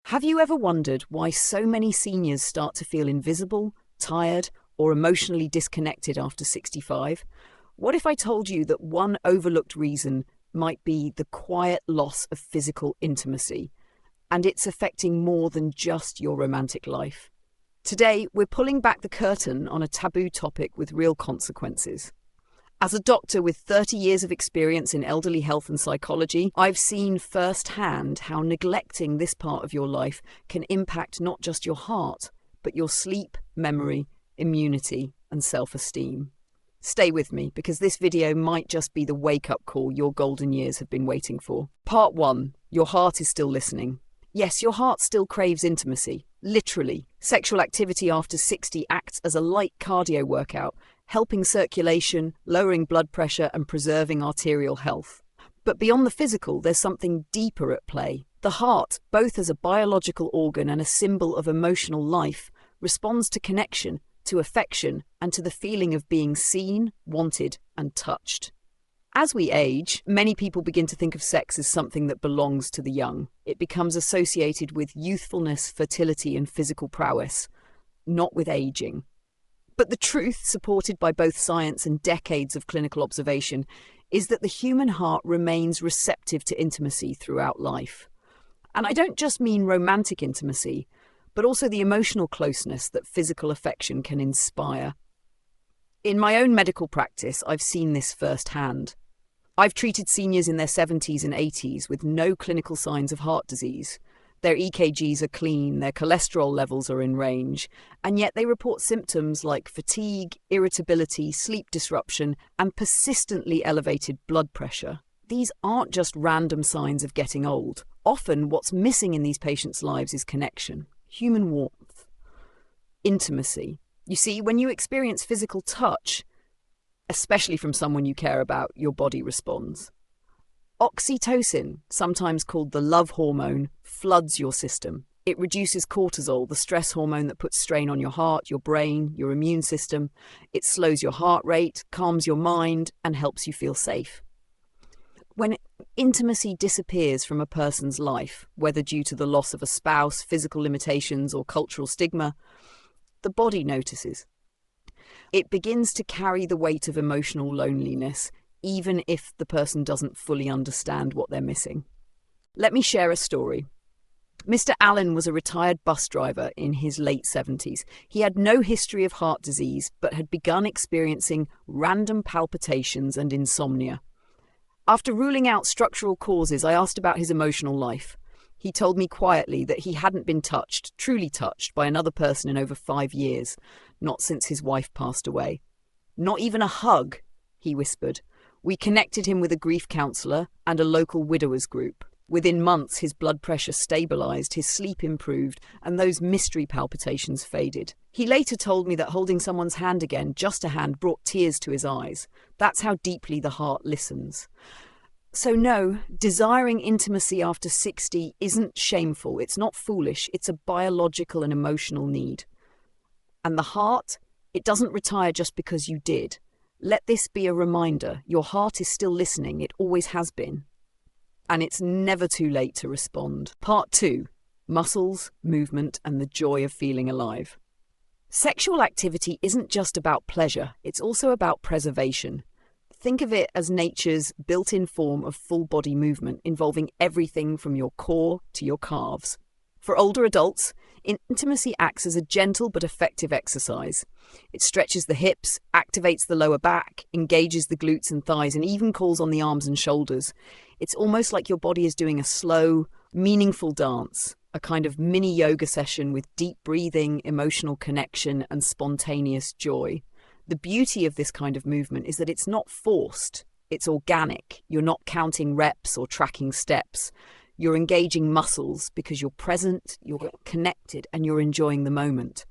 Have you ever wondered why so many seniors start to feel invisible, tired, or emotionally disconnected after 65? What if I told you that one overlooked reason might be the quiet loss of physical intimacy, and it's affecting more than just your romantic life? Today, we're pulling back the curtain on a taboo topic with real consequences. As a doctor with 30 years of experience in elderly health and psychology, I've seen firsthand how neglecting this part of your life can impact not just your heart, but your sleep, memory, immunity, and self-esteem. Stay with me, because this video might just be the wake-up call your golden years have been waiting for. Part 1. Your heart is still listening. Yes, your heart still craves intimacy. Literally, sexual activity after 60 acts as a light cardio workout, helping circulation, lowering blood pressure, and preserving arterial health. But beyond the physical, there's something deeper at play. The heart, both as a biological organ and a symbol of emotional life, responds to connection, to affection, and to the feeling of being seen, wanted, and touched. As we age, many people begin to think of sex as something that belongs to the young. It becomes associated with youthfulness, fertility, and physical prowess, not with aging. But the truth, supported by both science and decades of clinical observation, is that the human heart remains receptive to intimacy throughout life. And I don't just mean romantic intimacy, but also the emotional closeness that physical affection can inspire. In my own medical practice, I've seen this firsthand. I've treated seniors in their 70s and 80s with no clinical signs of heart disease. Their EKGs are clean, their cholesterol levels are in range, and yet they report symptoms like fatigue, irritability, sleep disruption, and persistently elevated blood pressure. These aren't just random signs of getting old. Often, what's missing in these patients' lives is connection, human warmth, intimacy. You see, when you experience physical touch, especially from someone you care about, your body responds. Oxytocin, sometimes called the love hormone, floods your system. It reduces cortisol, the stress hormone that puts strain on your heart, your brain, your immune system. It slows your heart rate, calms your mind, and helps you feel safe. When intimacy disappears from a person's life, whether due to the loss of a spouse, physical limitations, or cultural stigma, the body notices. It begins to carry the weight of emotional loneliness, even if the person doesn't fully understand what they're missing. Let me share a story. Mr. Allen was a retired bus driver in his late 70s. He had no history of heart disease, but had begun experiencing random palpitations and insomnia. After ruling out structural causes, I asked about his emotional life. He told me quietly that he hadn't been touched, truly touched, by another person in over 5 years, not since his wife passed away. Not even a hug, he whispered. We connected him with a grief counsellor and a local widowers group. Within months, his blood pressure stabilised, his sleep improved, and those mystery palpitations faded. He later told me that holding someone's hand again, just a hand, brought tears to his eyes. That's how deeply the heart listens. So no, desiring intimacy after 60 isn't shameful, it's not foolish, it's a biological and emotional need. And the heart, it doesn't retire just because you did. Let this be a reminder, your heart is still listening, it always has been. And it's never too late to respond. Part 2. Muscles, movement, and the joy of feeling alive. Sexual activity isn't just about pleasure, it's also about preservation. Think of it as nature's built-in form of full-body movement, involving everything from your core to your calves. For older adults, intimacy acts as a gentle but effective exercise. It stretches the hips, activates the lower back, engages the glutes and thighs, and even calls on the arms and shoulders. It's almost like your body is doing a slow, meaningful dance, a kind of mini yoga session with deep breathing, emotional connection, and spontaneous joy. The beauty of this kind of movement is that it's not forced, it's organic. You're not counting reps or tracking steps. You're engaging muscles because you're present, you're connected, and you're enjoying the moment.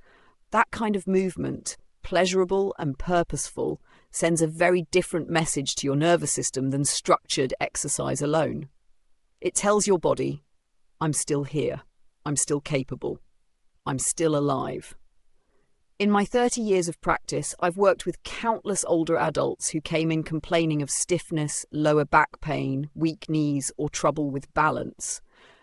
That kind of movement, pleasurable and purposeful, sends a very different message to your nervous system than structured exercise alone. It tells your body, I'm still here, I'm still capable, I'm still alive. In my 30 years of practice, I've worked with countless older adults who came in complaining of stiffness, lower back pain, weak knees, or trouble with balance.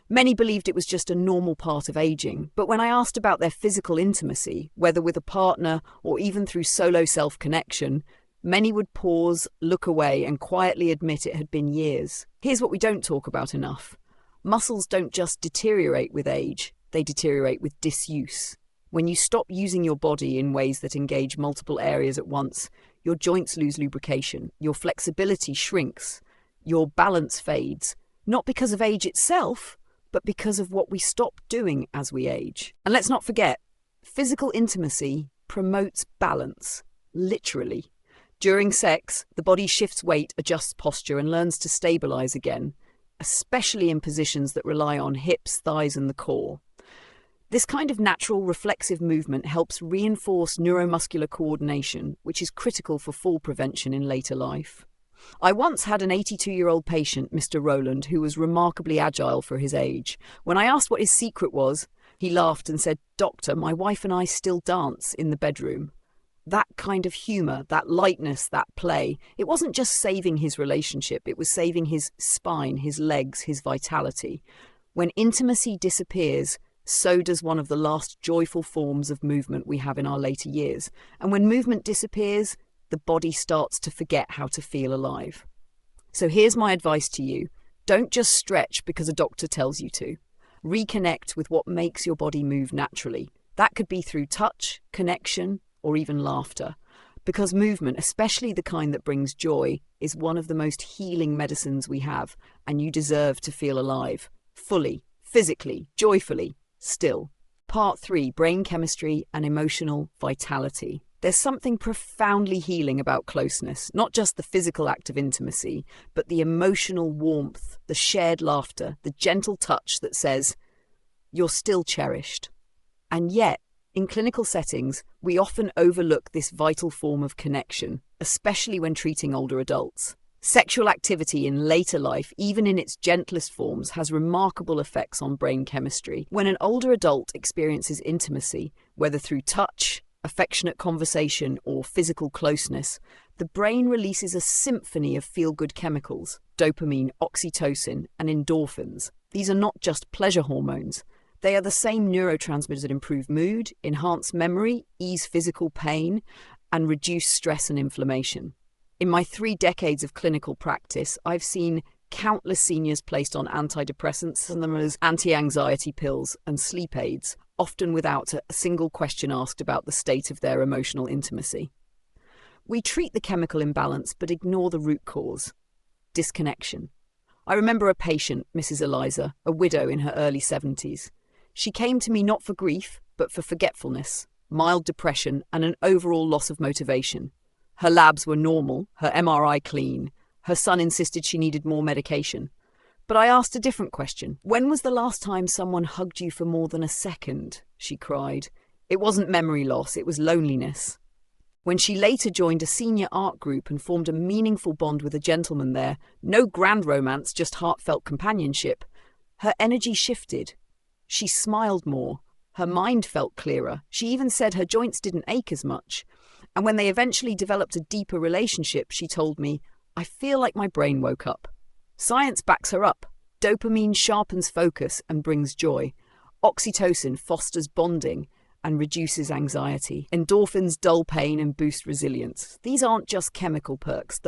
Many believed it was just a normal part of aging, but when I asked about their physical intimacy, whether with a partner or even through solo self-connection, many would pause, look away, and quietly admit it had been years. Here's what we don't talk about enough. Muscles don't just deteriorate with age, they deteriorate with disuse. When you stop using your body in ways that engage multiple areas at once, your joints lose lubrication, your flexibility shrinks, your balance fades, not because of age itself, but because of what we stop doing as we age. And let's not forget, physical intimacy promotes balance, literally. During sex, the body shifts weight, adjusts posture, and learns to stabilize again, especially in positions that rely on hips, thighs, and the core. This kind of natural reflexive movement helps reinforce neuromuscular coordination, which is critical for fall prevention in later life. I once had an 82-year-old patient, Mr. Rowland, who was remarkably agile for his age. When I asked what his secret was, he laughed and said, "Doctor, my wife and I still dance in the bedroom." That kind of humour, that lightness, that play, it wasn't just saving his relationship, it was saving his spine, his legs, his vitality. When intimacy disappears, so does one of the last joyful forms of movement we have in our later years. And when movement disappears, the body starts to forget how to feel alive. So here's my advice to you. Don't just stretch because a doctor tells you to. Reconnect with what makes your body move naturally. That could be through touch, connection, or even laughter. Because movement, especially the kind that brings joy, is one of the most healing medicines we have, and you deserve to feel alive, fully, physically, joyfully, still. Part 3, brain chemistry and emotional vitality. There's something profoundly healing about closeness, not just the physical act of intimacy, but the emotional warmth, the shared laughter, the gentle touch that says, "You're still cherished." And yet, in clinical settings, we often overlook this vital form of connection, especially when treating older adults. Sexual activity in later life, even in its gentlest forms, has remarkable effects on brain chemistry. When an older adult experiences intimacy, whether through touch, affectionate conversation, or physical closeness, the brain releases a symphony of feel-good chemicals, dopamine, oxytocin, and endorphins. These are not just pleasure hormones. They are the same neurotransmitters that improve mood, enhance memory, ease physical pain, and reduce stress and inflammation. In my 3 decades of clinical practice, I've seen countless seniors placed on antidepressants, some as anti-anxiety pills and sleep aids, often without a single question asked about the state of their emotional intimacy. We treat the chemical imbalance but ignore the root cause: disconnection. I remember a patient, Mrs. Eliza, a widow in her early 70s. She came to me not for grief, but for forgetfulness, mild depression, and an overall loss of motivation. Her labs were normal, her MRI clean. Her son insisted she needed more medication. But I asked a different question. "When was the last time someone hugged you for more than a second?" she cried. It wasn't memory loss, it was loneliness. When she later joined a senior art group and formed a meaningful bond with a gentleman there, no grand romance, just heartfelt companionship, her energy shifted. She smiled more. Her mind felt clearer. She even said her joints didn't ache as much. And when they eventually developed a deeper relationship, she told me, "I feel like my brain woke up." Science backs her up. Dopamine sharpens focus and brings joy. Oxytocin fosters bonding and reduces anxiety. Endorphins dull pain and boost resilience. These aren't just chemical perks,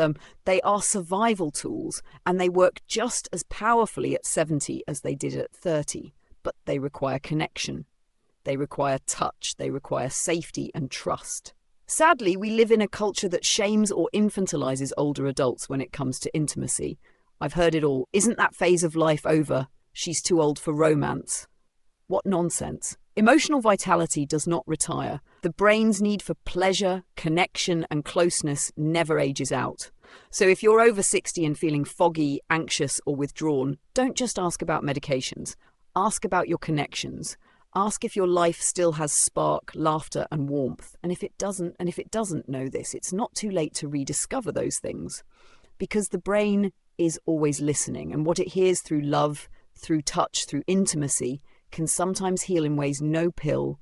they are survival tools, and they work just as powerfully at 70 as they did at 30. But they require connection. They require touch. They require safety and trust. Sadly, we live in a culture that shames or infantilizes older adults when it comes to intimacy. I've heard it all. "Isn't that phase of life over? She's too old for romance." What nonsense. Emotional vitality does not retire. The brain's need for pleasure, connection, and closeness never ages out. So if you're over 60 and feeling foggy, anxious, or withdrawn, don't just ask about medications. Ask about your connections. Ask if your life still has spark, laughter, and warmth. And if it doesn't know this, it's not too late to rediscover those things. Because the brain is always listening, and what it hears through love, through touch, through intimacy, can sometimes heal in ways no pill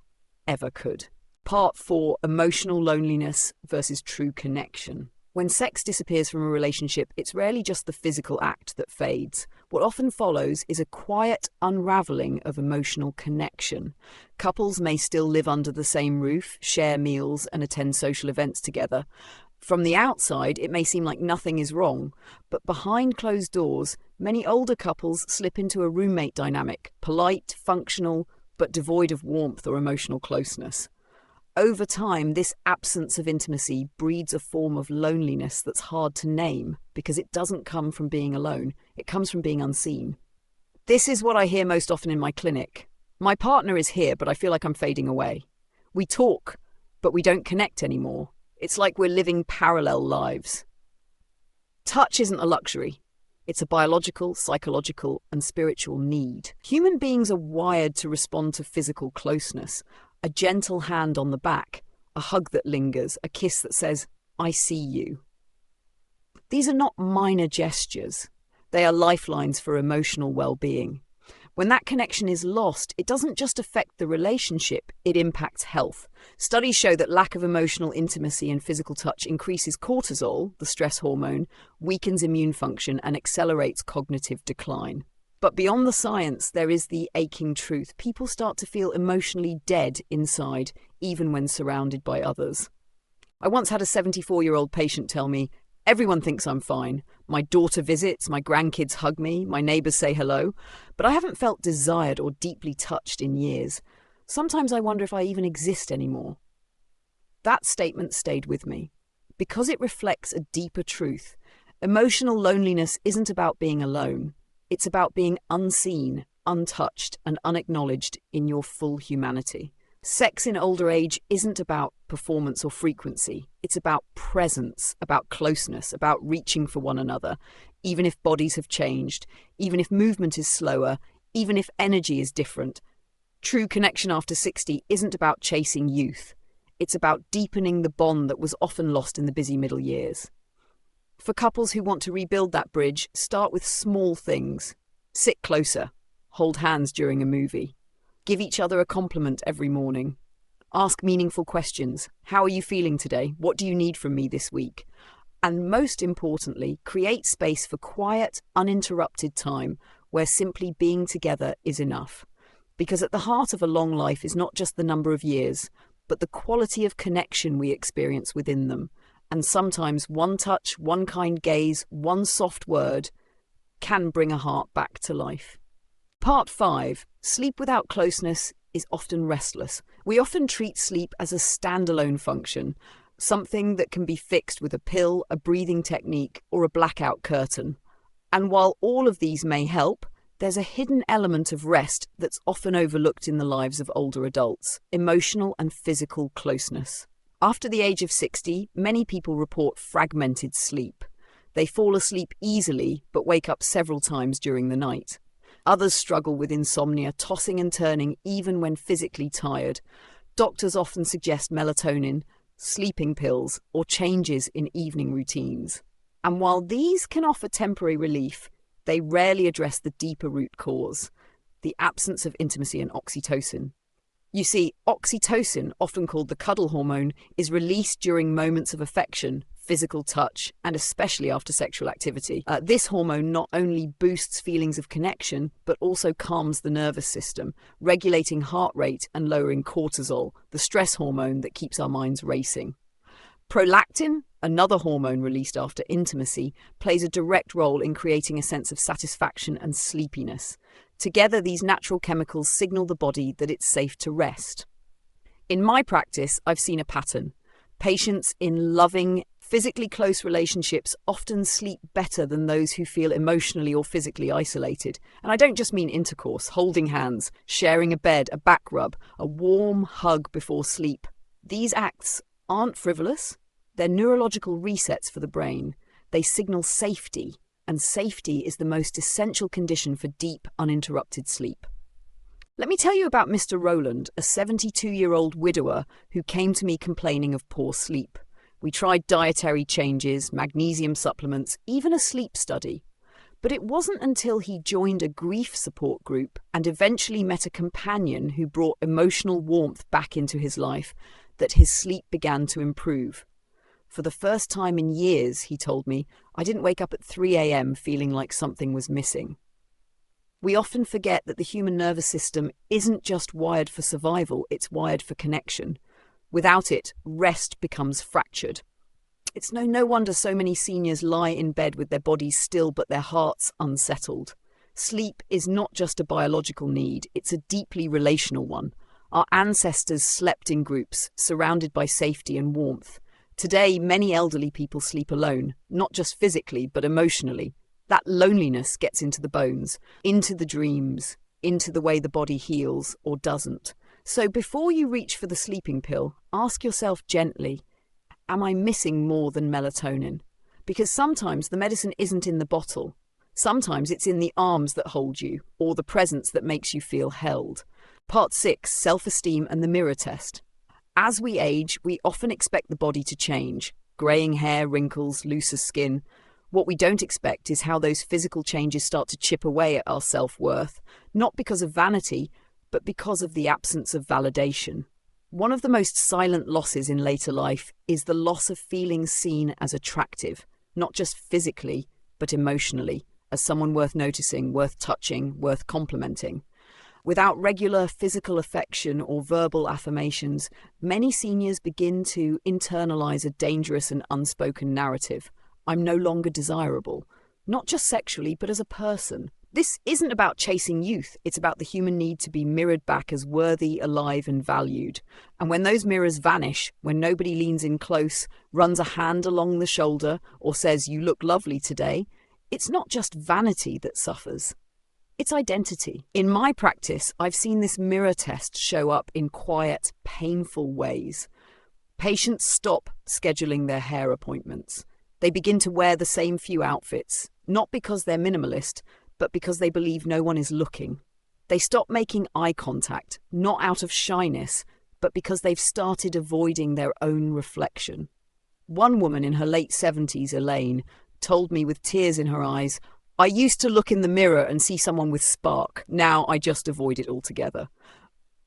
ever could. Part 4, emotional loneliness versus true connection. When sex disappears from a relationship, it's rarely just the physical act that fades. What often follows is a quiet unraveling of emotional connection. Couples may still live under the same roof, share meals, and attend social events together. From the outside, it may seem like nothing is wrong, but behind closed doors, many older couples slip into a roommate dynamic, polite, functional, but devoid of warmth or emotional closeness. Over time, this absence of intimacy breeds a form of loneliness that's hard to name because it doesn't come from being alone, it comes from being unseen. This is what I hear most often in my clinic. My partner is here, but I feel like I'm fading away. We talk, but we don't connect anymore. It's like we're living parallel lives. Touch isn't a luxury. It's a biological, psychological, and spiritual need. Human beings are wired to respond to physical closeness. A gentle hand on the back, a hug that lingers, a kiss that says, "I see you." These are not minor gestures. They are lifelines for emotional well-being. When that connection is lost, it doesn't just affect the relationship, it impacts health. Studies show that lack of emotional intimacy and physical touch increases cortisol, the stress hormone, weakens immune function, and accelerates cognitive decline. But beyond the science, there is the aching truth. People start to feel emotionally dead inside, even when surrounded by others. I once had a 74-year-old patient tell me, "Everyone thinks I'm fine. My daughter visits, my grandkids hug me, my neighbours say hello, but I haven't felt desired or deeply touched in years. Sometimes I wonder if I even exist anymore." That statement stayed with me because it reflects a deeper truth. Emotional loneliness isn't about being alone. It's about being unseen, untouched, and unacknowledged in your full humanity. Sex in older age isn't about performance or frequency. It's about presence, about closeness, about reaching for one another, even if bodies have changed, even if movement is slower, even if energy is different. True connection after 60 isn't about chasing youth. It's about deepening the bond that was often lost in the busy middle years. For couples who want to rebuild that bridge, start with small things. Sit closer. Hold hands during a movie. Give each other a compliment every morning. Ask meaningful questions. How are you feeling today? What do you need from me this week? And most importantly, create space for quiet, uninterrupted time where simply being together is enough. Because at the heart of a long life is not just the number of years, but the quality of connection we experience within them. And sometimes one touch, one kind gaze, one soft word can bring a heart back to life. Part 5. Sleep without closeness is often restless. We often treat sleep as a standalone function, something that can be fixed with a pill, a breathing technique, or a blackout curtain. And while all of these may help, there's a hidden element of rest that's often overlooked in the lives of older adults: emotional and physical closeness. After the age of 60, many people report fragmented sleep. They fall asleep easily, but wake up several times during the night. Others struggle with insomnia, tossing and turning even when physically tired. Doctors often suggest melatonin, sleeping pills, or changes in evening routines. And while these can offer temporary relief, they rarely address the deeper root cause: the absence of intimacy and oxytocin. You see, oxytocin, often called the cuddle hormone, is released during moments of affection, physical touch, and especially after sexual activity. This hormone not only boosts feelings of connection, but also calms the nervous system, regulating heart rate and lowering cortisol, the stress hormone that keeps our minds racing. Prolactin, another hormone released after intimacy, plays a direct role in creating a sense of satisfaction and sleepiness. Together, these natural chemicals signal the body that it's safe to rest. In my practice, I've seen a pattern. Patients in loving, physically close relationships often sleep better than those who feel emotionally or physically isolated. And I don't just mean intercourse, holding hands, sharing a bed, a back rub, a warm hug before sleep. These acts aren't frivolous. They're neurological resets for the brain. They signal safety, and safety is the most essential condition for deep, uninterrupted sleep. Let me tell you about Mr. Rowland, a 72-year-old widower who came to me complaining of poor sleep. We tried dietary changes, magnesium supplements, even a sleep study. But it wasn't until he joined a grief support group and eventually met a companion who brought emotional warmth back into his life that his sleep began to improve. For the first time in years, he told me, I didn't wake up at 3 a.m. feeling like something was missing. We often forget that the human nervous system isn't just wired for survival, it's wired for connection. Without it, rest becomes fractured. It's no wonder so many seniors lie in bed with their bodies still but their hearts unsettled. Sleep is not just a biological need, it's a deeply relational one. Our ancestors slept in groups, surrounded by safety and warmth. Today, many elderly people sleep alone, not just physically but emotionally. That loneliness gets into the bones, into the dreams, into the way the body heals or doesn't. So before you reach for the sleeping pill, ask yourself gently, am I missing more than melatonin? Because sometimes the medicine isn't in the bottle. Sometimes it's in the arms that hold you, or the presence that makes you feel held. Part 6, Self-esteem and the mirror test. As we age, we often expect the body to change. Greying hair, wrinkles, looser skin. What we don't expect is how those physical changes start to chip away at our self-worth, not because of vanity, but because of the absence of validation. One of the most silent losses in later life is the loss of feeling seen as attractive, not just physically, but emotionally, as someone worth noticing, worth touching, worth complimenting. Without regular physical affection or verbal affirmations, many seniors begin to internalize a dangerous and unspoken narrative. I'm no longer desirable, not just sexually, but as a person. This isn't about chasing youth, it's about the human need to be mirrored back as worthy, alive, and valued. And when those mirrors vanish, when nobody leans in close, runs a hand along the shoulder, or says, "You look lovely today," it's not just vanity that suffers. It's identity. In my practice, I've seen this mirror test show up in quiet, painful ways. Patients stop scheduling their hair appointments. They begin to wear the same few outfits, not because they're minimalist, but because they believe no one is looking. They stop making eye contact, not out of shyness, but because they've started avoiding their own reflection. One woman in her late 70s, Elaine, told me with tears in her eyes, "I used to look in the mirror and see someone with spark. Now I just avoid it altogether."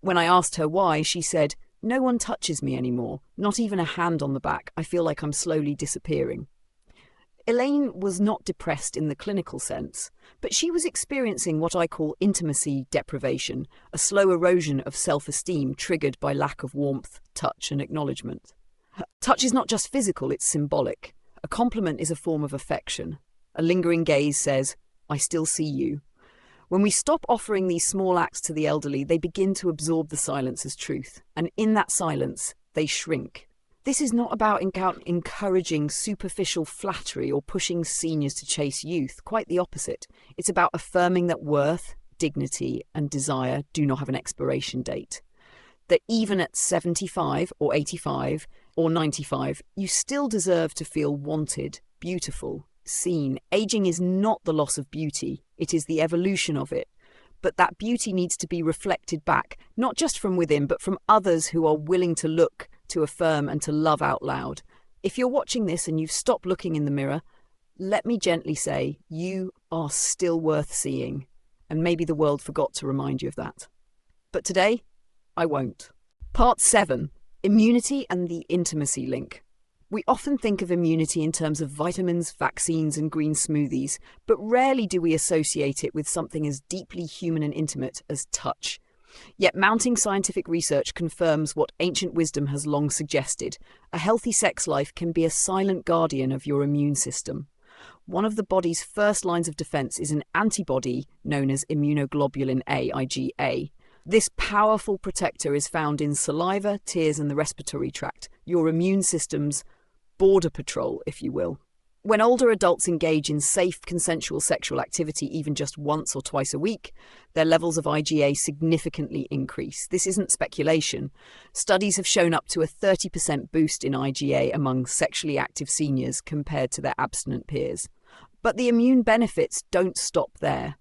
When I asked her why, she said, "No one touches me anymore, not even a hand on the back. I feel like I'm slowly disappearing." Elaine was not depressed in the clinical sense, but she was experiencing what I call intimacy deprivation, a slow erosion of self-esteem triggered by lack of warmth, touch, and acknowledgement. Touch is not just physical, it's symbolic. A compliment is a form of affection. A lingering gaze says, "I still see you." When we stop offering these small acts to the elderly, they begin to absorb the silence as truth, and in that silence, they shrink. This is not about encouraging superficial flattery or pushing seniors to chase youth, quite the opposite. It's about affirming that worth, dignity, and desire do not have an expiration date. That even at 75 or 85 or 95, you still deserve to feel wanted, beautiful, seen. Aging is not the loss of beauty, it is the evolution of it. But that beauty needs to be reflected back, not just from within, but from others who are willing to look, to affirm, and to love out loud. If you're watching this and you've stopped looking in the mirror, let me gently say, you are still worth seeing. And maybe the world forgot to remind you of that. But today, I won't. Part 7. Immunity and the intimacy link. We often think of immunity in terms of vitamins, vaccines, and green smoothies, but rarely do we associate it with something as deeply human and intimate as touch. Yet mounting scientific research confirms what ancient wisdom has long suggested. A healthy sex life can be a silent guardian of your immune system. One of the body's first lines of defense is an antibody known as immunoglobulin A, IgA. This powerful protector is found in saliva, tears, and the respiratory tract, your immune system's border patrol, if you will. When older adults engage in safe, consensual sexual activity even just once or twice a week, their levels of IgA significantly increase. This isn't speculation. Studies have shown up to a 30% boost in IgA among sexually active seniors compared to their abstinent peers. But the immune benefits don't stop there.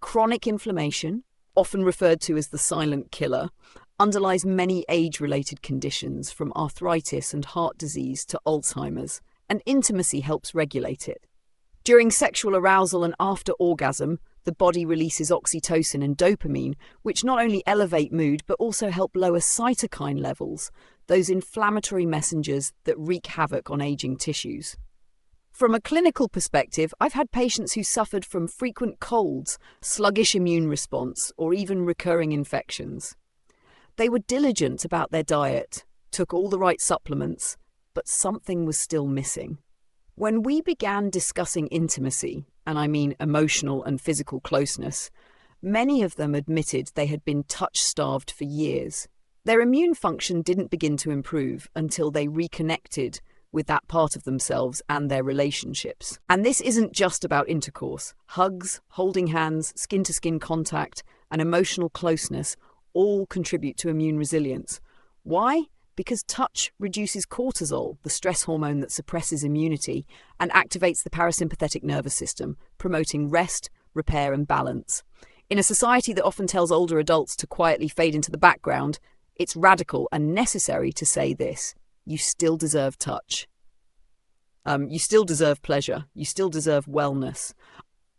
Chronic inflammation, often referred to as the silent killer, underlies many age-related conditions from arthritis and heart disease to Alzheimer's, and intimacy helps regulate it. During sexual arousal and after orgasm, the body releases oxytocin and dopamine, which not only elevate mood but also help lower cytokine levels, those inflammatory messengers that wreak havoc on aging tissues. From a clinical perspective, I've had patients who suffered from frequent colds, sluggish immune response, or even recurring infections. They were diligent about their diet, took all the right supplements, but something was still missing. When we began discussing intimacy, and I mean emotional and physical closeness, many of them admitted they had been touch-starved for years. Their immune function didn't begin to improve until they reconnected with that part of themselves and their relationships. And this isn't just about intercourse. Hugs, holding hands, skin-to-skin contact, and emotional closeness all contribute to immune resilience. Why? Because touch reduces cortisol, the stress hormone that suppresses immunity, and activates the parasympathetic nervous system, promoting rest, repair, and balance. In a society that often tells older adults to quietly fade into the background, it's radical and necessary to say this: you still deserve touch. You still deserve pleasure. You still deserve wellness.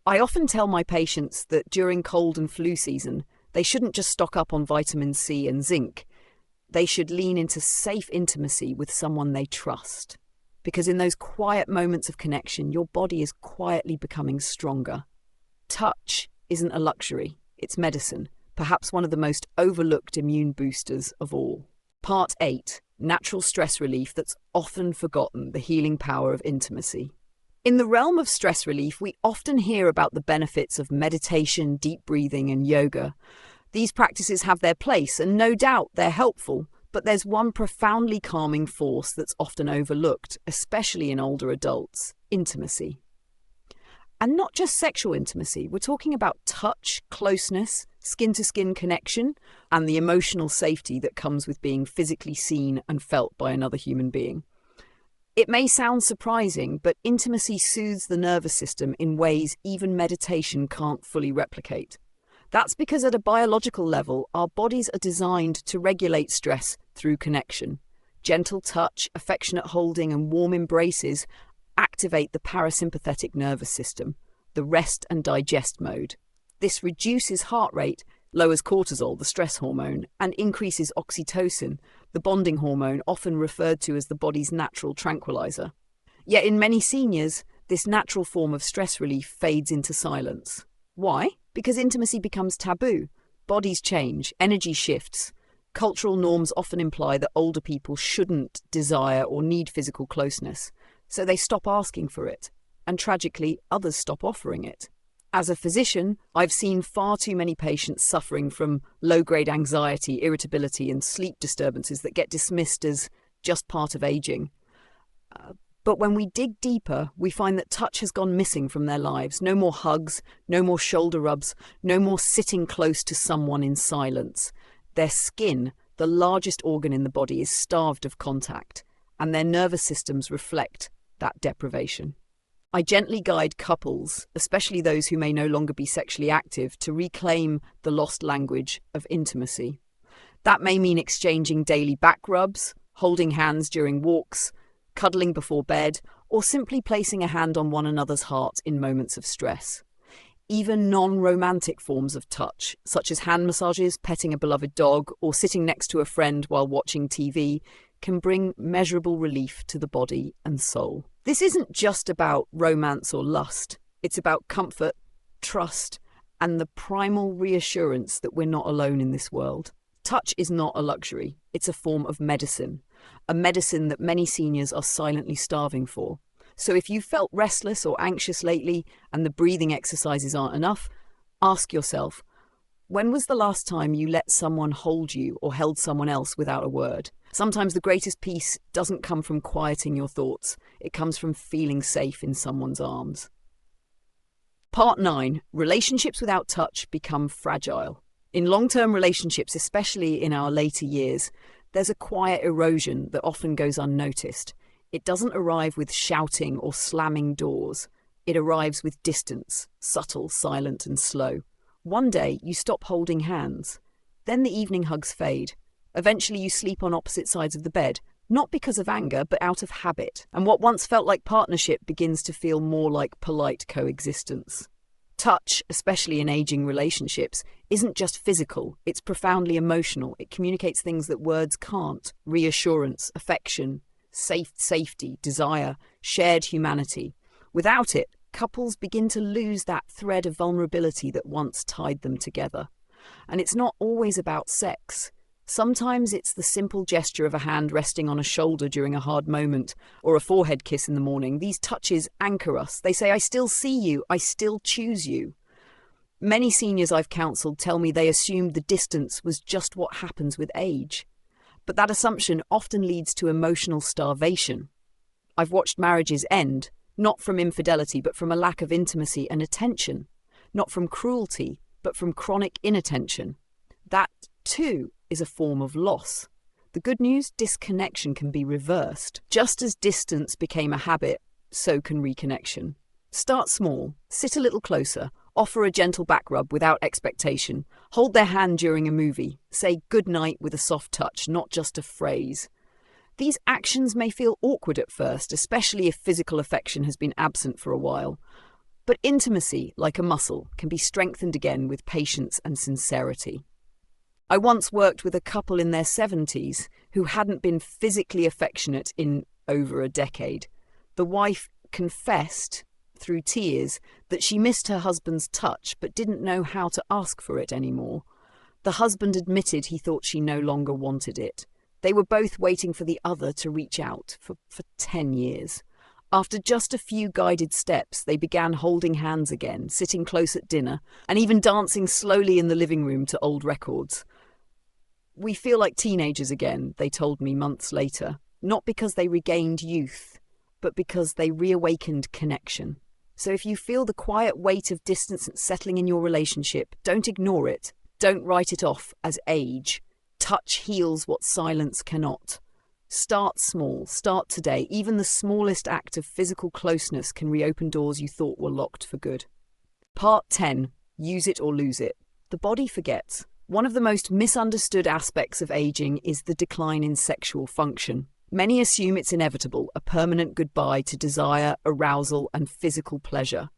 I often tell my patients that during cold and flu season, they shouldn't just stock up on vitamin C and zinc. They should lean into safe intimacy with someone they trust. Because in those quiet moments of connection, your body is quietly becoming stronger. Touch isn't a luxury, it's medicine, perhaps one of the most overlooked immune boosters of all. Part 8. Natural stress relief that's often forgotten, the healing power of intimacy. In the realm of stress relief, we often hear about the benefits of meditation, deep breathing, and yoga. These practices have their place, and no doubt they're helpful, but there's one profoundly calming force that's often overlooked, especially in older adults: intimacy. And not just sexual intimacy, we're talking about touch, closeness, skin-to-skin connection, and the emotional safety that comes with being physically seen and felt by another human being. It may sound surprising, but intimacy soothes the nervous system in ways even meditation can't fully replicate. That's because at a biological level, our bodies are designed to regulate stress through connection. Gentle touch, affectionate holding, and warm embraces activate the parasympathetic nervous system, the rest and digest mode. This reduces heart rate, lowers cortisol, the stress hormone, and increases oxytocin, the bonding hormone often referred to as the body's natural tranquilizer. Yet in many seniors, this natural form of stress relief fades into silence. Why? Because intimacy becomes taboo. Bodies change, energy shifts. Cultural norms often imply that older people shouldn't desire or need physical closeness, so they stop asking for it, and tragically, others stop offering it. As a physician, I've seen far too many patients suffering from low-grade anxiety, irritability, and sleep disturbances that get dismissed as just part of aging. But when we dig deeper, we find that touch has gone missing from their lives. No more hugs, no more shoulder rubs, no more sitting close to someone in silence. Their skin, the largest organ in the body, is starved of contact, and their nervous systems reflect that deprivation. I gently guide couples, especially those who may no longer be sexually active, to reclaim the lost language of intimacy. That may mean exchanging daily back rubs, holding hands during walks, cuddling before bed, or simply placing a hand on one another's heart in moments of stress. Even non-romantic forms of touch, such as hand massages, petting a beloved dog, or sitting next to a friend while watching TV, can bring measurable relief to the body and soul. This isn't just about romance or lust. It's about comfort, trust, and the primal reassurance that we're not alone in this world. Touch is not a luxury. It's a form of medicine, a medicine that many seniors are silently starving for. So if you felt restless or anxious lately and the breathing exercises aren't enough, ask yourself, when was the last time you let someone hold you or held someone else without a word? Sometimes the greatest peace doesn't come from quieting your thoughts. It comes from feeling safe in someone's arms. Part 9. Relationships without touch become fragile. In long-term relationships, especially in our later years, there's a quiet erosion that often goes unnoticed. It doesn't arrive with shouting or slamming doors. It arrives with distance, subtle, silent, and slow. One day, you stop holding hands. Then the evening hugs fade. Eventually, you sleep on opposite sides of the bed, not because of anger, but out of habit. And what once felt like partnership begins to feel more like polite coexistence. Touch, especially in aging relationships, isn't just physical, it's profoundly emotional. It communicates things that words can't: reassurance, affection, safety, desire, shared humanity. Without it, couples begin to lose that thread of vulnerability that once tied them together. And it's not always about sex. Sometimes it's the simple gesture of a hand resting on a shoulder during a hard moment, or a forehead kiss in the morning. These touches anchor us. They say, I still see you, I still choose you. Many seniors I've counselled tell me they assumed the distance was just what happens with age. But that assumption often leads to emotional starvation. I've watched marriages end, not from infidelity, but from a lack of intimacy and attention. Not from cruelty, but from chronic inattention. That, too, is a form of loss. The good news, disconnection can be reversed. Just as distance became a habit, so can reconnection. Start small, sit a little closer, offer a gentle back rub without expectation, hold their hand during a movie, say good night with a soft touch, not just a phrase. These actions may feel awkward at first, especially if physical affection has been absent for a while. But intimacy, like a muscle, can be strengthened again with patience and sincerity. I once worked with a couple in their 70s who hadn't been physically affectionate in over a decade. The wife confessed, through tears, that she missed her husband's touch but didn't know how to ask for it anymore. The husband admitted he thought she no longer wanted it. They were both waiting for the other to reach out for 10 years. After just a few guided steps, they began holding hands again, sitting close at dinner, and even dancing slowly in the living room to old records. We feel like teenagers again, they told me months later, not because they regained youth, but because they reawakened connection. So if you feel the quiet weight of distance settling in your relationship, don't ignore it. Don't write it off as age. Touch heals what silence cannot. Start small. Start today. Even the smallest act of physical closeness can reopen doors you thought were locked for good. Part 10. Use it or lose it. The body forgets. One of the most misunderstood aspects of aging is the decline in sexual function. Many assume it's inevitable, a permanent goodbye to desire, arousal, and physical pleasure.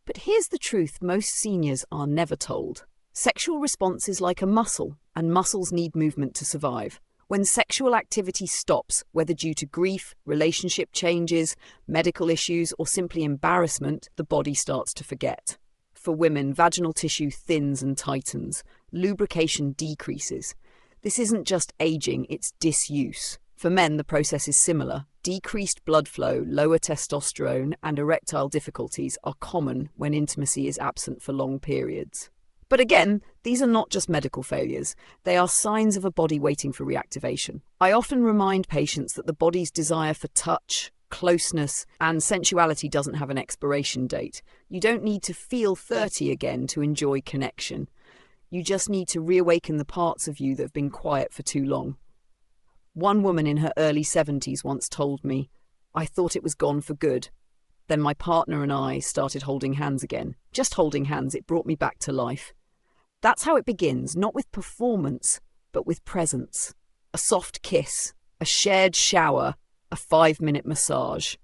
But here's the truth most seniors are never told. Sexual response is like a muscle, and muscles need movement to survive. When sexual activity stops, whether due to grief, relationship changes, medical issues, or simply embarrassment, the body starts to forget. For women, vaginal tissue thins and tightens. Lubrication decreases. This isn't just aging, it's disuse. For men, the process is similar. Decreased blood flow, lower testosterone, and erectile difficulties are common when intimacy is absent for long periods. But again, these are not just medical failures. They are signs of a body waiting for reactivation. I often remind patients that the body's desire for touch, closeness, and sensuality doesn't have an expiration date. You don't need to feel 30 again to enjoy connection. You just need to reawaken the parts of you that have been quiet for too long. One woman in her early 70s once told me, I thought it was gone for good. Then my partner and I started holding hands again. Just holding hands, it brought me back to life. That's how it begins, not with performance, but with presence. A soft kiss, a shared shower, a 5-minute massage.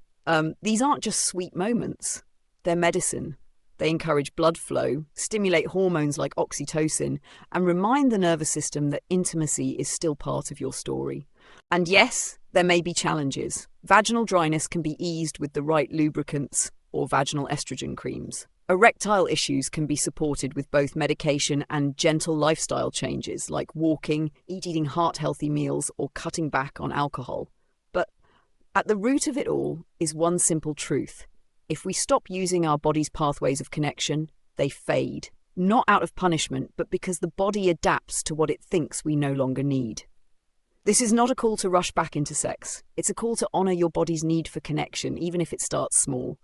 These aren't just sweet moments. They're medicine. They encourage blood flow, stimulate hormones like oxytocin, and remind the nervous system that intimacy is still part of your story. And yes, there may be challenges. Vaginal dryness can be eased with the right lubricants or vaginal estrogen creams. Erectile issues can be supported with both medication and gentle lifestyle changes like walking, eating heart-healthy meals, or cutting back on alcohol. But at the root of it all is one simple truth. If we stop using our body's pathways of connection, they fade. Not out of punishment, but because the body adapts to what it thinks we no longer need. This is not a call to rush back into sex. It's a call to honor your body's need for connection, even if it starts small.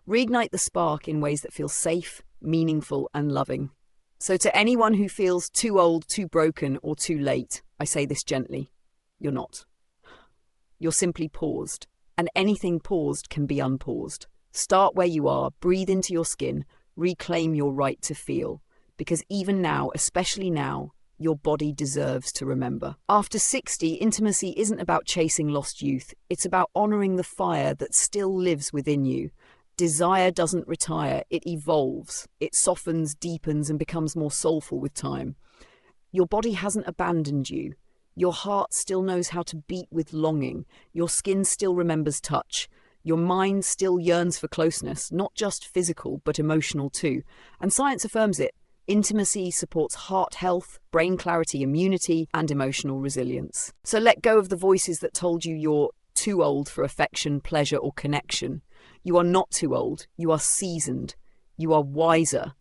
Reignite the spark in ways that feel safe, meaningful, and loving. So to anyone who feels too old, too broken, or too late, I say this gently. You're not. You're simply paused. And anything paused can be unpaused. Start where you are, breathe into your skin, reclaim your right to feel. Because even now, especially now, your body deserves to remember. After 60, intimacy isn't about chasing lost youth. It's about honoring the fire that still lives within you. Desire doesn't retire, it evolves. It softens, deepens, and becomes more soulful with time. Your body hasn't abandoned you. Your heart still knows how to beat with longing. Your skin still remembers touch. Your mind still yearns for closeness, not just physical, but emotional too. And science affirms it. Intimacy supports heart health, brain clarity, immunity, and emotional resilience. So let go of the voices that told you you're too old for affection, pleasure, or connection. You are not too old. You are seasoned. You are wiser.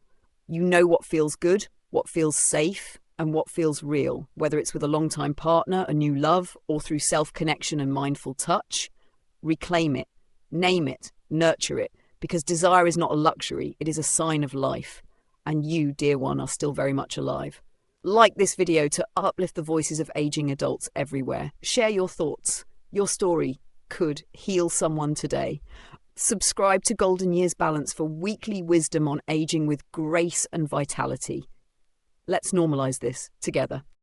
You know what feels good, what feels safe, and what feels real, whether it's with a long-time partner, a new love, or through self-connection and mindful touch. Reclaim it, name it, nurture it, because desire is not a luxury, it is a sign of life. And you, dear one, are still very much alive. Like this video to uplift the voices of aging adults everywhere. Share your thoughts. Your story could heal someone today. Subscribe to Golden Years Balance for weekly wisdom on aging with grace and vitality. Let's normalize this together.